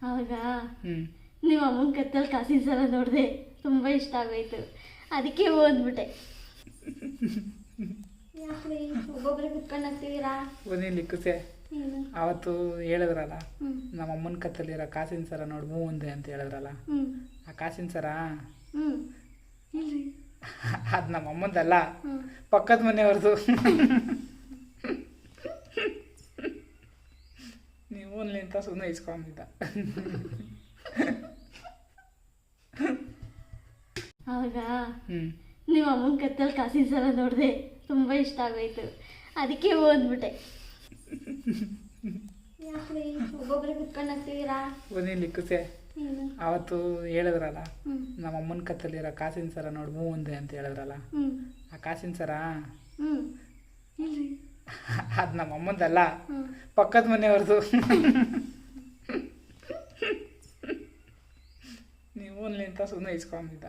ಆವಾಗ ಹ್ಞೂ ನಿಮ್ಮ ಅಮ್ಮನ ಕತ್ತಲ್ಲಿ ಕಾಸಿನ ಸಲ ನೋಡಿದೆ, ತುಂಬ ಇಷ್ಟ ಆಗೋಯ್ತು, ಅದಕ್ಕೆ ಓದ್ಬಿಟ್ಟೆ. ಯಾಕ್ರಿ ಒಬ್ಬೊಬ್ಬರೇ ಕುತ್ಕೊಂಡು ಹಾಕ್ತಿದ್ದೀರಾ? ಒಂದೇ ಲಿಕ್ಕಸೆ ಏನು? ಅವತ್ತು ಹೇಳಿದ್ರಲ್ಲ ಹ್ಞೂ ನಮ್ಮ ಅಮ್ಮನ ಕತ್ತಲ್ಲಿರೋ ಕಾಸಿನ ಸರ ನೋಡಿ ಒಂದೇ ಅಂತ ಹೇಳಿದ್ರಲ್ಲ, ಹ್ಞೂ ಆ ಕಾಸಿನ ಸರ ಹ್ಞೂ ಇಲ್ರಿ ಅದು ನಮ್ಮ ಅಮ್ಮಂದಲ್ಲ, ಹ್ಞೂ ಪಕ್ಕದ ಮನೆಯವ್ರದ್ದು. ನೀವು ಅಂತ ಸುಮ್ಮನೆ ಇಸ್ಕೊಂಡಿದ್ದ. ಆವಾಗ ಹ್ಞೂ ನಿಮ್ಮ ಅಮ್ಮನ ಕತ್ತಲ್ಲಿ ಕಾಸಿನ ಸಲ ನೋಡಿದೆ, ತುಂಬ ಇಷ್ಟ ಆಗೋಯ್ತು, ಅದಕ್ಕೆ ಓದ್ಬಿಟ್ಟೆ. ಯಾಕ್ರಿ ಒಬ್ಬೊಬ್ಬರೇ ಕುತ್ಕೊಂಡು ಹಾಕ್ತಿದ್ದೀರಾ? ಒಂದೇ ಲಿಕ್ಕಸೆ ಏನು? ಅವತ್ತು ಹೇಳಿದ್ರಲ್ಲ ಹ್ಞೂ ನಮ್ಮ ಅಮ್ಮನ ಕತ್ತಲ್ಲಿರೋ ಕಾಸಿನ ಸರ ನೋಡಿ ಒಂದೇ ಅಂತ ಹೇಳಿದ್ರಲ್ಲ, ಹ್ಞೂ ಆ ಕಾಸಿನ ಸರ ಹ್ಞೂ ಇಲ್ರಿ ಅದು ನಮ್ಮ ಅಮ್ಮಂದಲ್ಲ, ಹ್ಞೂ ಪಕ್ಕದ ಮನೆಯವ್ರದ್ದು. ನೀವು ಅಂತ ಸುಮ್ಮನೆ ಇಸ್ಕೊಂಡಿದ್ದ.